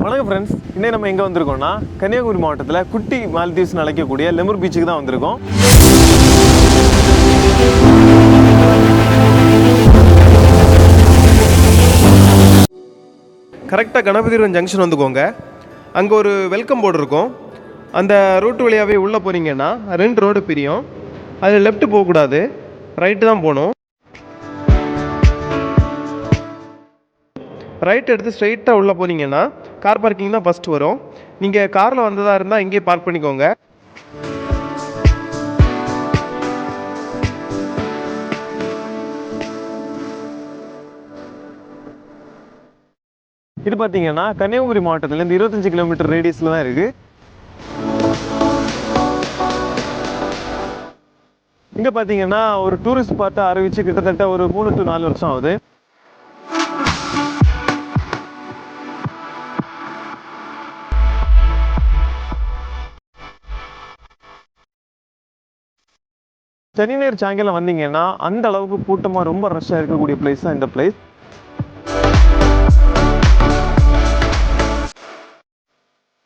வணக்கம் ஃப்ரெண்ட்ஸ், இன்னைக்கு நம்ம எங்கே வந்திருக்கோம்னா கன்னியாகுமரி மாவட்டத்தில் குட்டி மால்தீவ்ஸ்னு அழைக்கக்கூடிய லெமூர் பீச்சுக்கு தான் வந்திருக்கோம். கரெக்டாக கணபதிபுரம் ஜங்ஷன் வந்துக்கோங்க. அங்கே ஒரு வெல்கம் போர்டு இருக்கும். அந்த ரூட்டு வழியாகவே உள்ளே போகிறீங்கன்னா 2 ரோடு பிரியும். அதில் லெஃப்ட் போகக்கூடாது, ரைட்டு தான் போகணும். ரைட் எடுத்து ஸ்ட்ரைட்டாக உள்ளே போனீங்கன்னா கார் பார்க்கிங் தான் ஃபஸ்ட்டு வரும். நீங்கள் காரில் வந்ததாக இருந்தால் இங்கேயே பார்க் பண்ணிக்கோங்க. இது பார்த்தீங்கன்னா கன்னியாகுமரி மாவட்டத்துலேருந்து 25 கிலோமீட்டர் ரேடியஸில் தான் இருக்குது. இங்கே பார்த்தீங்கன்னா ஒரு டூரிஸ்ட் ஸ்பாட்டை ஆரம்பித்து கிட்டத்தட்ட ஒரு 3 to 4 வருஷம் ஆகுது. சனி ஞாயிறு சாயங்காலம் வந்தீங்கன்னா அந்த அளவுக்கு கூட்டமாக ரொம்ப ரஷ்ஷாக இருக்கக்கூடிய பிளேஸ் தான் இந்த பிளேஸ்.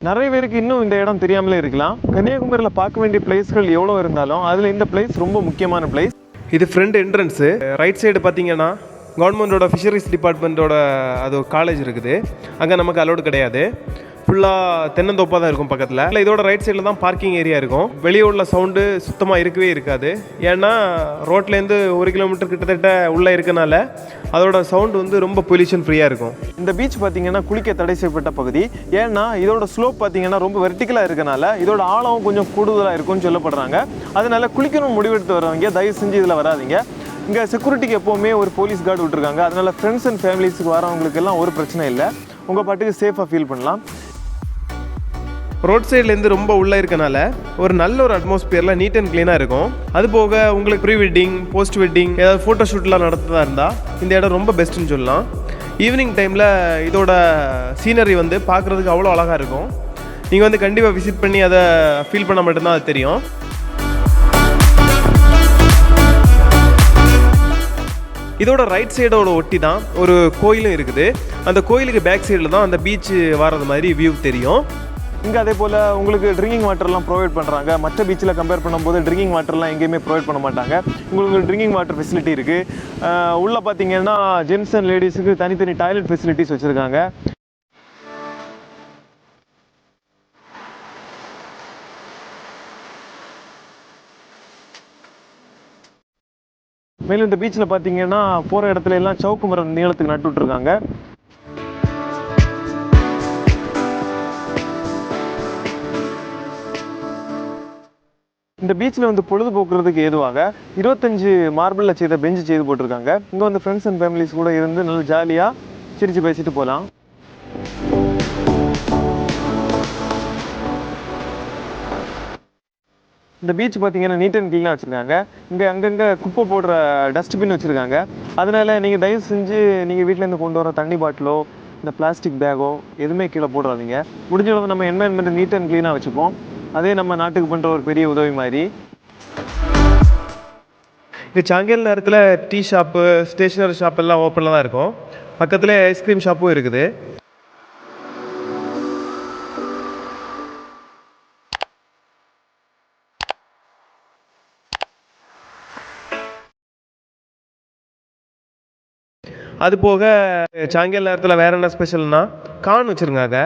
நிறைய பேருக்கு இன்னும் இந்த இடம் தெரியாமலே இருக்கலாம். கன்னியாகுமரியில் பார்க்க வேண்டிய பிளேஸ்கள் எவ்வளோ இருந்தாலும் அதில் இந்த பிளேஸ் ரொம்ப முக்கியமான பிளேஸ். இது ஃப்ரண்ட் என்ட்ரன்ஸு. ரைட் சைடு பார்த்தீங்கன்னா கவர்மெண்ட்டோட ஃபிஷரிஸ் டிபார்ட்மெண்ட்டோட அது காலேஜ் இருக்குது. அங்கே நமக்கு அலோடு கிடையாது. ஃபுல்லாக தென்னந்தோப்பாக தான் இருக்கும் பக்கத்தில். இல்லை, இதோட ரைட் சைடில் தான் பார்க்கிங் ஏரியா இருக்கும். வெளியே உள்ள சவுண்டு சுத்தமாக இருக்கவே இருக்காது. ஏன்னா ரோட்லேருந்து 1 கிலோமீட்டர் கிட்டத்தட்ட உள்ளே இருக்கனால அதோட சவுண்டு வந்து ரொம்ப பொல்யூஷன் ஃப்ரீயாக இருக்கும். இந்த பீச் பார்த்தீங்கன்னா குளிக்க தடை செய்யப்பட்ட பகுதி. ஏன்னா இதோட ஸ்லோப் பார்த்தீங்கன்னா ரொம்ப வெர்டிக்கலாக இருக்கனால இதோட ஆழம் கொஞ்சம் கூடுதலாக இருக்கும்னு சொல்லப்படுறாங்க. அதனால குளிக்கணும் முடிவெடுத்து வரவங்க தயவு செஞ்சு இதில் வராதிங்க. இங்கே செக்யூரிட்டிக்கு எப்போவுமே ஒரு போலீஸ் கார்டு விட்டுருக்காங்க. அதனால ஃப்ரெண்ட்ஸ் அண்ட் ஃபேமிலிஸுக்கு வரவங்களுக்கு எல்லாம் ஒரு பிரச்சனை இல்லை. உங்கள் பாட்டுக்கு சேஃபாக ஃபீல் பண்ணலாம். ரோட் சைட்லேருந்து ரொம்ப உள்ளே இருக்கனால ஒரு நல்ல ஒரு அட்மாஸ்பியரில் நீட் அண்ட் க்ளீனாக இருக்கும். அது போக உங்களுக்கு ப்ரீ வெட்டிங், போஸ்ட் வெட்டிங், ஏதாவது ஃபோட்டோ ஷூட்லாம் நடத்துறதா இருந்தால் இந்த இடம் ரொம்ப பெஸ்ட்டுன்னு சொல்லலாம். ஈவினிங் டைமில் இதோட சீனரி வந்து பார்க்குறதுக்கு அவ்வளோ அழகாக இருக்கும். நீங்கள் வந்து கண்டிப்பாக விசிட் பண்ணி அதை ஃபீல் பண்ண மட்டும்தான் அது தெரியும். இதோட ரைட் சைடோட ஒட்டி தான் ஒரு கோயிலும் இருக்குது. அந்த கோயிலுக்கு பேக் சைடில் தான் அந்த பீச்சு வர்றது மாதிரி வியூ தெரியும். இங்கே அதே போல் உங்களுக்கு ட்ரிங்கிங் வாட்டர்லாம் ப்ரொவைட் பண்ணுறாங்க. மற்ற பீச்சில் கம்பேர் பண்ணும்போது ட்ரிங்கிங் வாட்டர்லாம் எங்கேயுமே ப்ரொவைட் பண்ண மாட்டாங்க. உங்களுக்கு ட்ரிங்கிங் வாட்டர் ஃபெசிலிட்டி இருக்குது. உள்ளே பார்த்தீங்கன்னா ஜென்ட்ஸ் அண்ட் லேடிஸுக்கு தனித்தனி டாய்லெட் ஃபெசிலிட்டிஸ் வச்சுருக்காங்க. மேலும் இந்த பீச்சில் பார்த்தீங்கன்னா போகிற இடத்துல எல்லாம் சவுக்கு மரம் நீளத்துக்கு நட்டு விட்ருக்காங்க. இந்த பீச்சில் வந்து பொழுதுபோக்குறதுக்கு ஏதுவாக 25 மார்பிளில் செய்த பெஞ்சு செய்து போட்டிருக்காங்க. இங்கே வந்து ஃப்ரெண்ட்ஸ் அண்ட் ஃபேமிலிஸ் கூட இருந்து நல்லா ஜாலியாக சிரித்து பேசிட்டு போகலாம். இந்த பீச் பார்த்தீங்கன்னா நீட் அண்ட் க்ளீனாக வச்சுருக்காங்க. இங்கே அங்கங்கே குப்பை போடுற டஸ்ட்பின் வச்சுருக்காங்க. அதனால் நீங்கள் தயவு செஞ்சு நீங்கள் வீட்டிலேருந்து கொண்டு வர தண்ணி பாட்டிலோ இந்த பிளாஸ்டிக் பேக்கோ எதுவுமே கீழே போடுறாதீங்க. முடிஞ்ச அளவு நம்ம என்வாயன்மெண்ட் நீட் அண்ட் க்ளீனாக வச்சுப்போம். அதே நம்ம நாட்டுக்கு பண்ணுற ஒரு பெரிய உதவி மாதிரி. இங்கே சாயங்கால நேரத்தில் டீ ஷாப்பு, ஸ்டேஷ்னரி ஷாப் எல்லாம் ஓப்பனில் தான் இருக்கும். பக்கத்தில் ஐஸ்கிரீம் ஷாப்பும் இருக்குது. அது போக சாயங்கால நேரத்தில் வேறு என்ன ஸ்பெஷல்னா கார்ன் வச்சுருக்காங்க.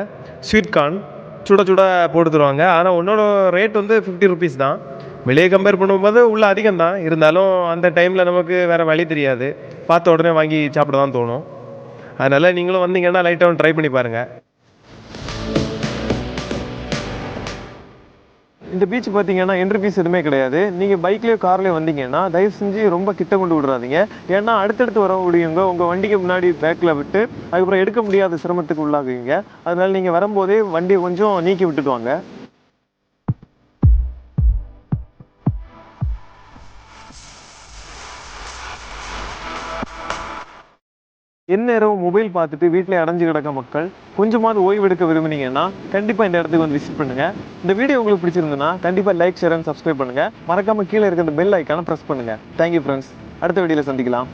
ஸ்வீட் கார்ன் சுட சுட போட்டு தருவாங்க. ஆனால் உன்னோட ரேட் வந்து 50 rupees தான். வெளியே கம்பேர் பண்ணும்போது உள்ள அதிகம் தான். இருந்தாலும் அந்த டைமில் நமக்கு வேறு வழி தெரியாது. பார்த்த உடனே வாங்கி சாப்பிட தான் தோணும். அதனால் நீங்களும் வந்தீங்கன்னா லைட்டாக ட்ரை பண்ணி பாருங்கள். இந்த பீச் பார்த்தீங்கன்னா என்ட்ரி ஃபீஸ் எதுவுமே கிடையாது. நீங்கள் பைக்லேயோ கார்லேயோ வந்தீங்கன்னா தயவு செஞ்சு ரொம்ப கிட்ட கொண்டு விடுறாதீங்க. ஏன்னா அடுத்தடுத்து வரக்கூடியவங்க உங்கள் வண்டிக்கு முன்னாடி பேக்கில் விட்டு அதுக்கப்புறம் எடுக்க முடியாத சிரமத்துக்கு உள்ளாகுவீங்க. அதனால் நீங்கள் வரும்போதே வண்டியை கொஞ்சம் நீக்கி விட்டுட்டு வாங்க. எந்நேரம் மொபைல் பார்த்துட்டு வீட்டில் அடைஞ்சு கிடக்க மக்கள் கொஞ்சமாவது ஓய்வு எடுக்க விரும்புனீங்கன்னா கண்டிப்பாக இந்த இடத்துக்கு வந்து விசிட் பண்ணுங்கள். இந்த வீடியோ உங்களுக்கு பிடிச்சிருந்ததுன்னா கண்டிப்பாக லைக், ஷேர் அண்ட் சப்ஸ்கிரைப் பண்ணுங்கள். மறக்காமல் கீழே இருக்கிற பெல் ஐக்கானை ப்ரெஸ் பண்ணுங்கள். Thank you friends. அடுத்த வீடியோவில் சந்திக்கலாம்.